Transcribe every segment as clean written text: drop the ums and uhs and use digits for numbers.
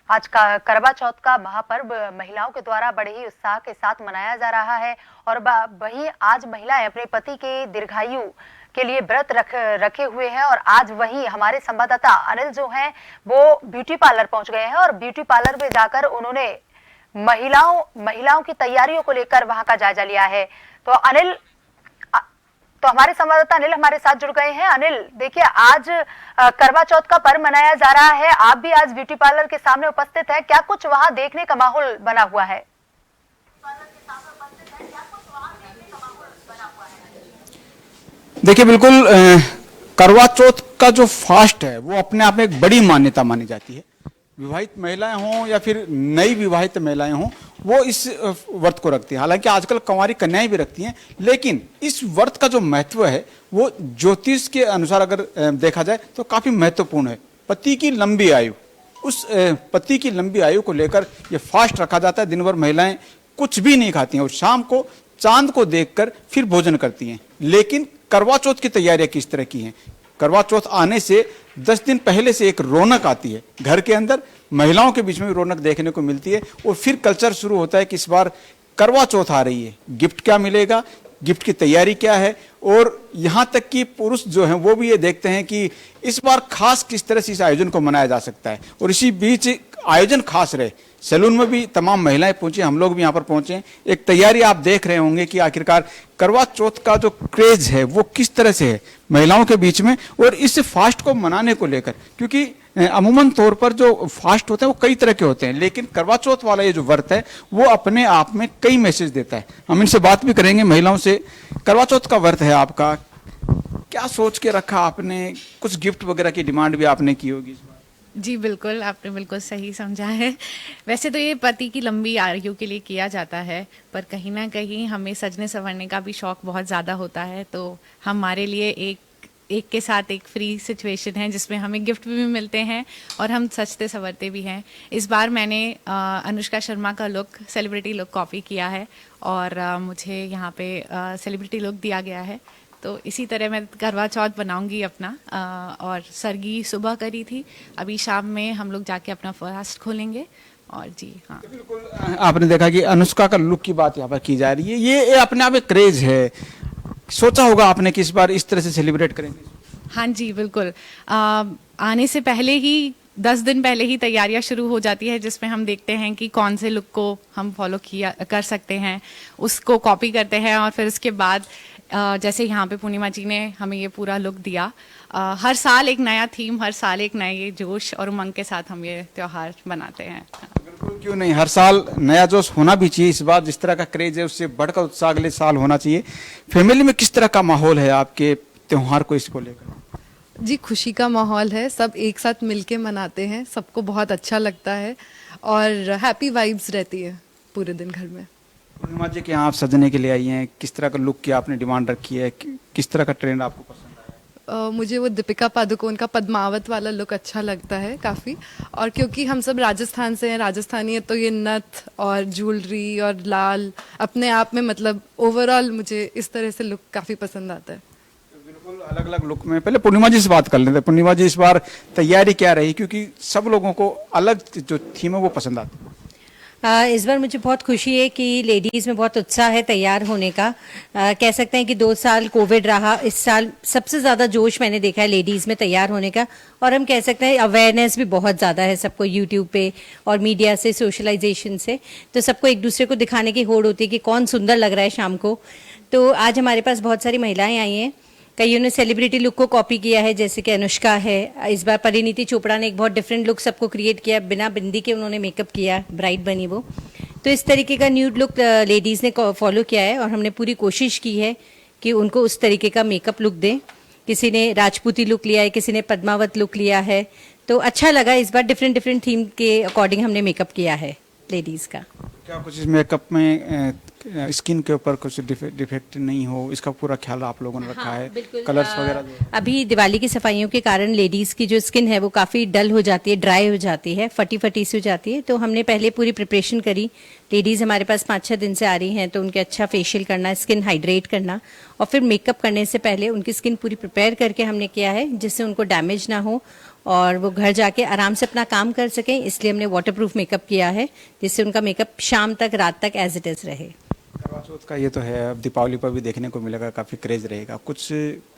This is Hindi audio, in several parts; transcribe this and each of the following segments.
आज का करवा चौथ का महापर्व महिलाओं के द्वारा बड़े ही उत्साह के साथ मनाया जा रहा है और वही आज महिलाएं अपने पति के दीर्घायु के लिए व्रत रखे हुए हैं। और आज वही हमारे संवाददाता अनिल जो हैं वो ब्यूटी पार्लर पहुंच गए हैं और ब्यूटी पार्लर में जाकर उन्होंने महिलाओं की तैयारियों को लेकर वहां का जायजा लिया है। तो अनिल, तो हमारे संवाददाता अनिल हमारे साथ जुड़ गए हैं। अनिल, देखिए आज करवा चौथ का पर्व मनाया जा रहा है, आप भी आज ब्यूटी पार्लर के सामने उपस्थित हैं, क्या कुछ वहां देखने का माहौल बना हुआ है? देखिए बिल्कुल करवा चौथ का जो फास्ट है वो अपने आप में एक बड़ी मान्यता मानी जाती है। विवाहित महिलाएं हों या फिर नई विवाहित महिलाएं हों वो इस व्रत को रखती हैं। हालांकि आजकल कुंवारी कन्याएं भी रखती हैं, लेकिन इस व्रत का जो महत्व है वो ज्योतिष के अनुसार अगर देखा जाए तो काफी महत्वपूर्ण है। पति की लंबी आयु, उस पति की लंबी आयु को लेकर ये फास्ट रखा जाता है। दिन भर महिलाएं कुछ भी नहीं खाती हैं और शाम को चांद को देखकर फिर भोजन करती हैं। लेकिन करवा चौथ की तैयारियां किस तरह की हैं? करवा चौथ आने से 10 दिन पहले से एक रौनक आती है घर के अंदर, महिलाओं के बीच में भी रौनक देखने को मिलती है। और फिर कल्चर शुरू होता है कि इस बार करवा चौथ आ रही है, गिफ्ट क्या मिलेगा, गिफ्ट की तैयारी क्या है। और यहाँ तक कि पुरुष जो हैं वो भी ये देखते हैं कि इस बार खास किस तरह से इस आयोजन को मनाया जा सकता है। और इसी बीच आयोजन खास रहे, सैलून में भी तमाम महिलाएं पहुंची, हम लोग भी यहाँ पर पहुंचे। एक तैयारी आप देख रहे होंगे कि आखिरकार करवा चौथ का जो क्रेज है वो किस तरह से है महिलाओं के बीच में और इस फास्ट को मनाने को लेकर। क्योंकि अमूमन तौर पर जो फास्ट होते हैं वो कई तरह के होते हैं, लेकिन करवा चौथ वाला ये जो व्रत है वो अपने आप में कई मैसेज देता है। हम इनसे बात भी करेंगे महिलाओं से। करवा चौथ का व्रत है आपका, क्या सोच के रखा आपने? कुछ गिफ्ट वगैरह की डिमांड भी आपने की होगी? जी बिल्कुल, आपने बिल्कुल सही समझा है। वैसे तो ये पति की लंबी आयु के लिए किया जाता है, पर कहीं ना कहीं हमें सजने संवरने का भी शौक बहुत ज़्यादा होता है। तो हमारे लिए एक के साथ एक फ्री सिचुएशन है जिसमें हमें गिफ्ट भी मिलते हैं और हम सजते संवरते भी हैं। इस बार मैंने अनुष्का शर्मा का लुक, सेलिब्रिटी लुक कॉपी किया है और मुझे यहाँ पे सेलिब्रिटी लुक दिया गया है। तो इसी तरह मैं करवा चौथ बनाऊंगी अपना। और सरगी सुबह करी थी, अभी शाम में हम लोग जाके अपना फास्ट खोलेंगे। और जी हाँ, बिल्कुल आपने देखा कि अनुष्का का लुक की बात यहाँ पर की जा रही है। ये अपने आप एक क्रेज है, सोचा होगा आपने कि इस बार इस तरह से सेलिब्रेट करेंगे? हाँ जी बिल्कुल। आने से पहले ही 10 दिन पहले ही तैयारियां शुरू हो जाती है, जिसमें हम देखते हैं कि कौन से लुक को हम फॉलो कर सकते हैं, उसको कॉपी करते हैं। और फिर उसके बाद जैसे यहाँ पे पूर्णिमा जी ने हमें ये पूरा लुक दिया। हर साल एक नया थीम, हर साल एक नए जोश और उमंग के साथ हम ये त्योहार बनाते हैं। बिल्कुल, क्यों नहीं, हर साल नया जोश होना भी चाहिए। इस बार जिस तरह का क्रेज है उससे बढ़कर उत्साह अगले साल होना चाहिए। फैमिली में किस तरह का माहौल है आपके त्योहार को इसको लेकर? जी, खुशी का माहौल है, सब एक साथ मिलके मनाते हैं, सबको बहुत अच्छा लगता है और हैप्पी वाइब्स रहती है पूरे दिन घर में। पूर्णिमा जी के यहाँ आप सजने के लिए आई हैं, किस तरह का लुक की आपने डिमांड रखी है, किस तरह का ट्रेंड आपको पसंद आया? मुझे वो दीपिका पादुकोण का पद्मावत वाला लुक अच्छा लगता है काफ़ी। और क्योंकि हम सब राजस्थान से हैं, राजस्थानी है, तो ये नथ और ज्वेलरी और लाल अपने आप में मतलब ओवरऑल मुझे इस तरह से लुक काफ़ी पसंद आता है। बिल्कुल अलग अलग लुक में। पहले पूर्णिमा जी से बात कर लेते हैं। पूर्णिमा जी, इस बार तैयारी क्या रही? क्योंकि सब लोगों को अलग जो थीम है वो पसंद आती है। इस बार मुझे बहुत खुशी है कि लेडीज़ में बहुत उत्साह है तैयार होने का। कह सकते हैं कि 2 साल कोविड रहा, इस साल सबसे ज़्यादा जोश मैंने देखा है लेडीज़ में तैयार होने का। और हम कह सकते हैं अवेयरनेस भी बहुत ज़्यादा है सबको, यूट्यूब पे और मीडिया से, सोशलाइजेशन से। तो सबको एक दूसरे को दिखाने की होड़ होती है कि कौन सुंदर लग रहा है शाम को। तो आज हमारे पास बहुत सारी महिलाएँ आई हैं, कईयों ने सेलिब्रिटी लुक को कॉपी किया है, जैसे कि अनुष्का है। इस बार परिणीति चोपड़ा ने एक बहुत डिफरेंट लुक सबको क्रिएट किया, बिना बिंदी के उन्होंने मेकअप किया, ब्राइड बनी वो। तो इस तरीके का न्यूड लुक लेडीज़ ने फॉलो किया है और हमने पूरी कोशिश की है कि उनको उस तरीके का मेकअप लुक दें। किसी ने राजपूती लुक लिया है, किसी ने पद्मावत लुक लिया है। तो अच्छा लगा, इस बार डिफरेंट थीम के अकॉर्डिंग हमने मेकअप किया है लेडीज़ का। क्या कुछ इस मेकअप में स्किन के ऊपर कुछ डिफेक्ट नहीं हो, इसका पूरा ख्याल आप लोगों ने रखा है? कलर्स वगैरह अभी दिवाली की सफाइयों के कारण लेडीज की जो स्किन है वो काफी डल हो जाती है, ड्राई हो जाती है, फटी फटी सी हो जाती है। तो हमने पहले पूरी प्रिपरेशन करी। लेडीज हमारे पास 5-6 दिन से आ रही हैं, तो उनके अच्छा फेशियल करना, स्किन हाइड्रेट करना और फिर मेकअप करने से पहले उनकी स्किन पूरी प्रिपेयर करके हमने किया है, जिससे उनको डैमेज ना हो और वो घर जाके आराम से अपना काम कर सकें, इसलिए हमने वाटरप्रूफ मेकअप किया है, जिससे उनका मेकअप शाम तक रात तक एज इट इज़ रहे। करवा चौथ का ये तो है, अब दीपावली पर भी देखने को मिलेगा, काफ़ी क्रेज रहेगा। कुछ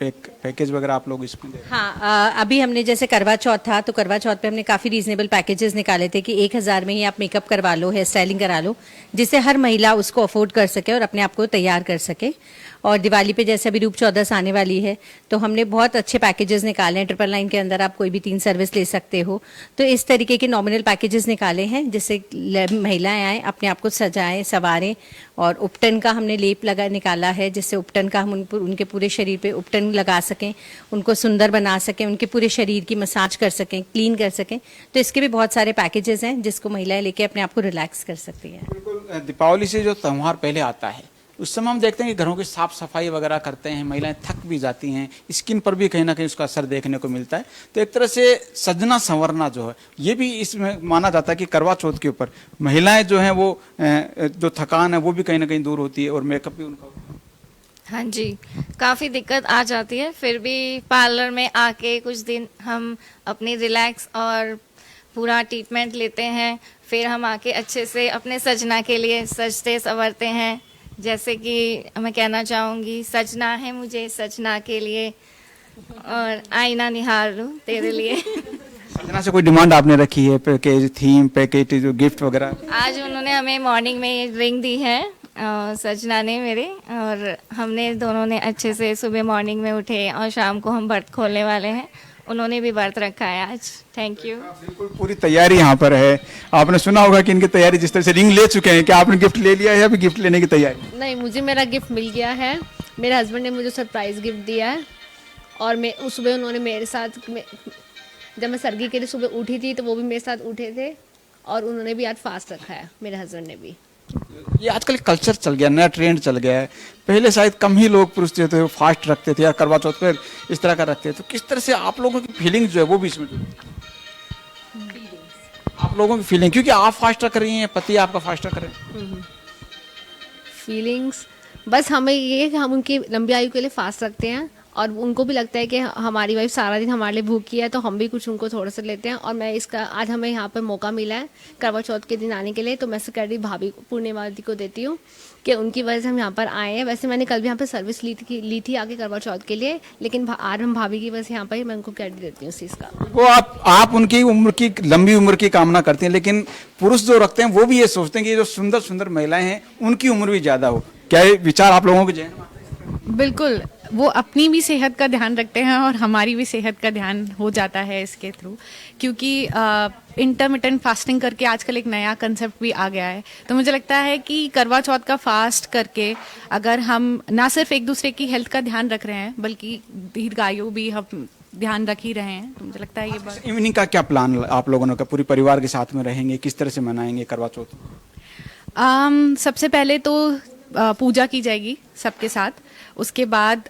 पैकेज वगैरह आप लोग इसमें दे रहे हैं? हाँ, अभी हमने जैसे करवा चौथ था तो करवा चौथ पे हमने काफ़ी रीजनेबल पैकेजेस निकाले थे कि 1,000 में ही आप मेकअप करवा लो, हेयर स्टाइलिंग करा लो, जिससे हर महिला उसको अफोर्ड कर सके और अपने आप को तैयार कर सके। और दिवाली पे जैसे अभी रूप चौदस आने वाली है तो हमने बहुत अच्छे पैकेजेस निकाले हैं। 999 के अंदर आप कोई भी 3 सर्विस ले सकते हो, तो इस तरीके के नॉमिनल पैकेजेस निकाले हैं जिससे महिलाएं आए, अपने आप को सजाएं संवारें। और उपटन का हमने लेप निकाला है, जिससे उपटन का हम उनके पूरे शरीर पे उपटन लगा सकें, उनको सुंदर बना सकें, उनके पूरे शरीर की मसाज कर सकें, क्लीन कर सकें। तो इसके भी बहुत सारे पैकेजेस हैं जिसको महिलाएं लेके अपने आप को रिलैक्स कर सकती हैं। बिल्कुल, दीपावली से जो त्यौहार पहले आता है उस समय हम देखते हैं कि घरों की साफ सफाई वगैरह करते हैं, महिलाएं थक भी जाती हैं, स्किन पर भी कहीं ना कहीं उसका असर देखने को मिलता है। तो एक तरह से सजना संवरना जो है ये भी इसमें माना जाता है कि करवा चौथ के ऊपर महिलाएं जो हैं वो जो थकान है वो भी कहीं ना कहीं दूर होती है और मेकअप भी उनका। हाँ जी, काफ़ी दिक्कत आ जाती है, फिर भी पार्लर में आके कुछ दिन हम अपनी रिलैक्स और पूरा ट्रीटमेंट लेते हैं। फिर हम आके अच्छे से अपने सजना के लिए सजते संवरते हैं। जैसे कि मैं कहना चाहूँगी, सजना है मुझे सजना के लिए और आईना निहारूं तेरे लिए। सजना से कोई डिमांड आपने रखी है, पैकेज, थीम, पैकेज, जो गिफ्ट वगैरह? आज उन्होंने हमें मॉर्निंग में ये रिंग दी है सजना ने मेरे, और हमने दोनों ने अच्छे से सुबह मॉर्निंग में उठे और शाम को हम व्रत खोलने वाले हैं। उन्होंने भी व्रत रखा है आज। Thank you. बिल्कुल पूरी तैयारी यहाँ पर है। आपने सुना होगा कि इनकी तैयारी जिस तरह से रिंग ले चुके हैं, क्या आपने गिफ्ट ले लिया है या अभी गिफ्ट लेने की तैयारी? नहीं, मुझे मेरा गिफ्ट मिल गया है। मेरे हस्बैंड ने मुझे सरप्राइज़ गिफ्ट दिया है और मैं सुबह उन्होंने मेरे साथ जब मैं सरगी के लिए सुबह उठी थी तो वो भी मेरे साथ उठे थे और उन्होंने भी आज फास्ट रखा है, मेरे हस्बैंड ने भी। ये आजकल कल्चर चल गया, नया ट्रेंड चल गया है। पहले शायद कम ही लोग पुरुष जो थे वो फास्ट रखते थे या करवा चौथ पर इस तरह का रखते थे। तो किस तरह से आप लोगों की फीलिंग जो है वो भी इसमें आप लोगों की फीलिंग, क्योंकि आप फास्ट रख रही हैं, पति आपका फास्ट रख रहे हैं। फीलिंग्स बस हमें ये है कि हम उनकी लंबी आयु के लिए फास्ट रखते हैं और उनको भी लगता है कि हमारी वाइफ सारा दिन हमारे लिए भूखी है तो हम भी कुछ उनको थोड़ा सा लेते हैं। और मैं इसका आज हमें यहाँ पर मौका मिला है करवा चौथ के दिन आने के लिए, तो मैं सिक्योरिटी भाभी पूर्णिमा दी को देती हूँ कि उनकी वजह से हम यहाँ पर आए हैं। वैसे मैंने कल भी यहाँ पर सर्विस ली थी आगे करवा चौथ के लिए, लेकिन आज हम भाभी की वजह से यहाँ पर मैं उनको क्रेडिट देती हूँ इस चीज़ का। वो आप उनकी उम्र की, लंबी उम्र की कामना करती हैं, लेकिन पुरुष जो रखते हैं वो भी ये सोचते हैं कि जो सुंदर सुंदर महिलाएं हैं उनकी उम्र भी ज्यादा हो। क्या ये विचार आप लोगों के जहन में? बिल्कुल, वो अपनी भी सेहत का ध्यान रखते हैं और हमारी भी सेहत का ध्यान हो जाता है इसके थ्रू, क्योंकि इंटरमिटेंट फास्टिंग करके आजकल एक नया कंसेप्ट भी आ गया है। तो मुझे लगता है कि करवा चौथ का फास्ट करके अगर हम ना सिर्फ एक दूसरे की हेल्थ का ध्यान रख रहे हैं बल्कि दीर्घायु भी हम ध्यान रख ही रहे हैं, तो मुझे लगता है ये बात। इवनिंग का क्या प्लान आप लोगों ने का? पूरी परिवार के साथ में रहेंगे, किस तरह से मनाएंगे करवा चौथ? सबसे पहले तो पूजा की जाएगी सबके साथ, उसके बाद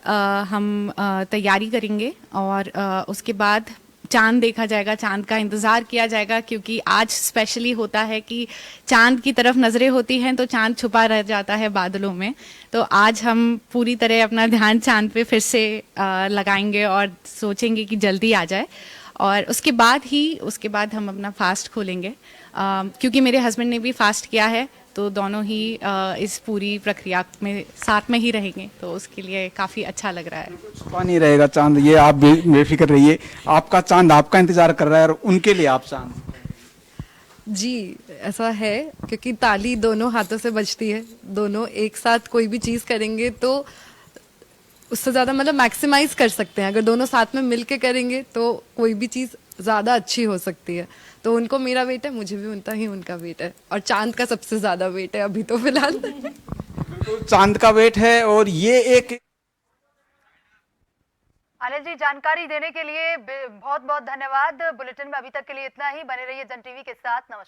हम तैयारी करेंगे और उसके बाद चांद देखा जाएगा, चांद का इंतज़ार किया जाएगा, क्योंकि आज स्पेशली होता है कि चांद की तरफ नज़रें होती हैं तो चांद छुपा रह जाता है बादलों में। तो आज हम पूरी तरह अपना ध्यान चांद पे फिर से लगाएंगे और सोचेंगे कि जल्दी आ जाए, और उसके बाद हम अपना फास्ट खोलेंगे। क्योंकि मेरे हस्बैंड ने भी फास्ट किया है तो दोनों ही इस पूरी प्रक्रिया में साथ में ही रहेंगे, तो उसके लिए काफ़ी अच्छा लग रहा है। छुपा नहीं रहेगा चांद, ये आप बेफिक्र रहिए। आपका चांद आपका इंतजार कर रहा है और उनके लिए आप चांद। जी, ऐसा है क्योंकि ताली दोनों हाथों से बजती है। दोनों एक साथ कोई भी चीज़ करेंगे तो उससे ज़्यादा मतलब मैक्सिमाइज कर सकते हैं। अगर दोनों साथ में मिल के करेंगे तो कोई भी चीज़ ज़्यादा अच्छी हो सकती है। तो उनको मेरा वेट है, मुझे भी उनका वेट है, और चांद का सबसे ज़्यादा वेट है अभी तो फिलहाल। चांद का वेट है। और ये एक अनिल जी, जानकारी देने के लिए बहुत बहुत धन्यवाद। बुलेटिन में अभी तक के लिए इतना ही। बने रहिए जन टीवी के साथ। नमस्कार।